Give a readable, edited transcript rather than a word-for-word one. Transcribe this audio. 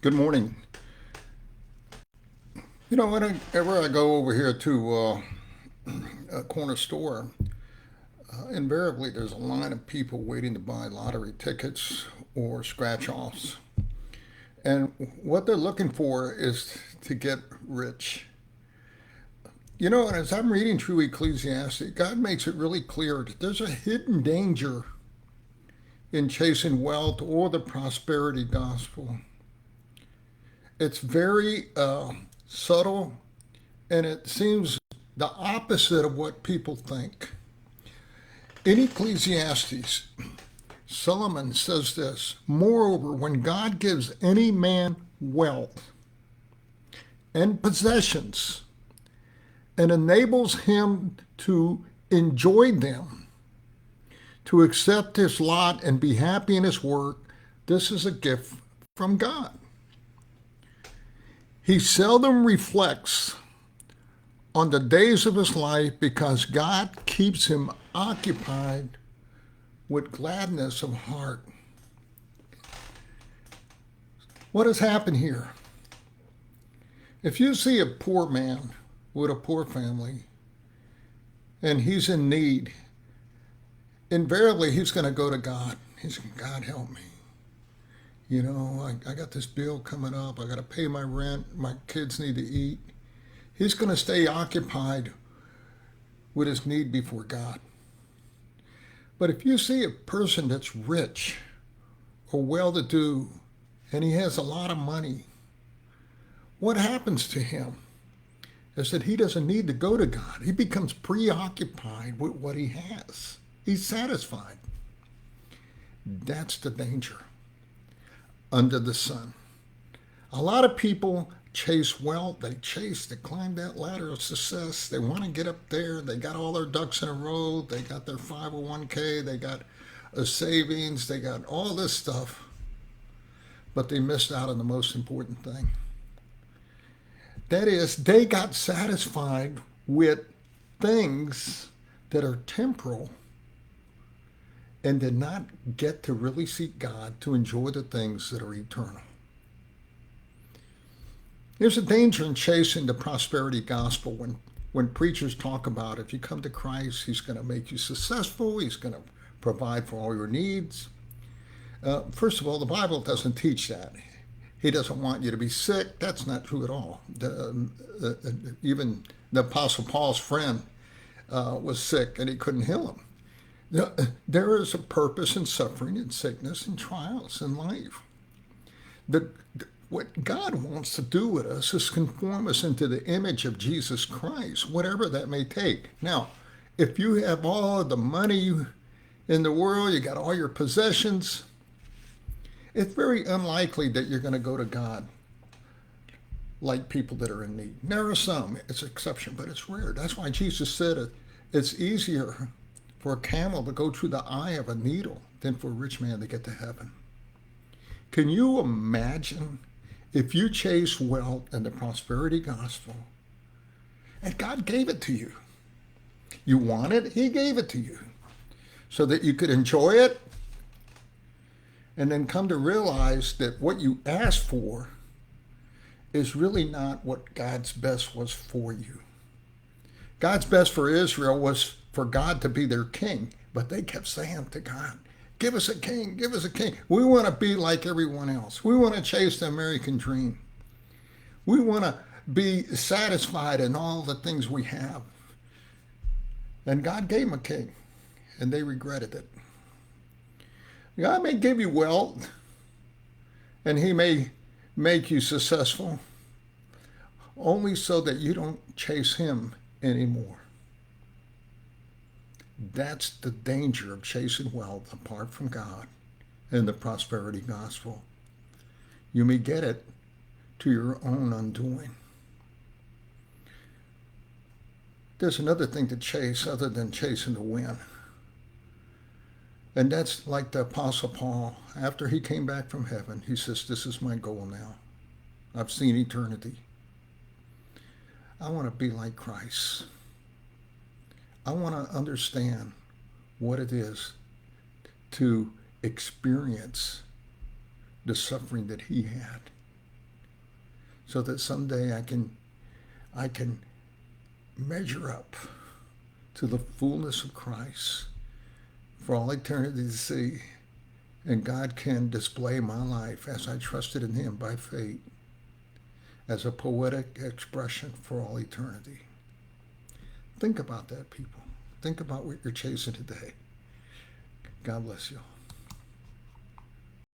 Good morning. Whenever I go over here to a corner store, invariably there's a line of people waiting to buy lottery tickets or scratch offs. And what they're looking for is to get rich. And as I'm reading through Ecclesiastes, God makes it really clear that there's a hidden danger in chasing wealth or the prosperity gospel. It's very subtle, and it seems the opposite of what people think. In Ecclesiastes, Solomon says this: Moreover, when God gives any man wealth and possessions and enables him to enjoy them, to accept his lot and be happy in his work, this is a gift from God. He seldom reflects on the days of his life because God keeps him occupied with gladness of heart. What has happened here? If you see a poor man with a poor family and he's in need, invariably he's going to go to God. He's going, God, help me. I got this bill coming up. I got to pay my rent. My kids need to eat. He's going to stay occupied with his need before God. But if you see a person that's rich or well-to-do and he has a lot of money, what happens to him is that he doesn't need to go to God. He becomes preoccupied with what he has. He's satisfied. That's the danger under the sun. A lot of people chase wealth. They climb that ladder of success. They want to get up there. They got all their ducks in a row. They got their 501k. They got a savings. They got all this stuff. But they missed out on the most important thing. That is, they got satisfied with things that are temporal and did not get to really seek God to enjoy the things that are eternal. There's a danger in chasing the prosperity gospel when preachers talk about if you come to Christ, he's going to make you successful, he's going to provide for all your needs. First of all, the Bible doesn't teach that. He doesn't want you to be sick. That's not true at all. Even the Apostle Paul's friend was sick and he couldn't heal him. There is a purpose in suffering and sickness and trials in life. What God wants to do with us is conform us into the image of Jesus Christ, whatever that may take. Now, if you have all the money in the world, you got all your possessions, it's very unlikely that you're going to go to God like people that are in need. There are some, it's an exception, but it's rare. That's why Jesus said it's easier for a camel to go through the eye of a needle than for a rich man to get to heaven. Can you imagine if you chase wealth and the prosperity gospel and God gave it to you? You want it, he gave it to you so that you could enjoy it and then come to realize that what you asked for is really not what God's best was for you. God's best for Israel was for God to be their king, but they kept saying to God, give us a king, give us a king. We want to be like everyone else. We want to chase the American dream. We want to be satisfied in all the things we have. And God gave them a king, and they regretted it. God may give you wealth, and he may make you successful, only so that you don't chase him anymore. That's the danger of chasing wealth apart from God and the prosperity gospel. You may get it to your own undoing. There's another thing to chase other than chasing the wind. And that's like the Apostle Paul. After he came back from heaven, he says, this is my goal now. I've seen eternity. I want to be like Christ. I want to understand what it is to experience the suffering that he had. so that someday I can measure up to the fullness of Christ for all eternity to see, and God can display my life as I trusted in him by faith as a poetic expression for all eternity. Think about that, people. Think about what you're chasing today. God bless you.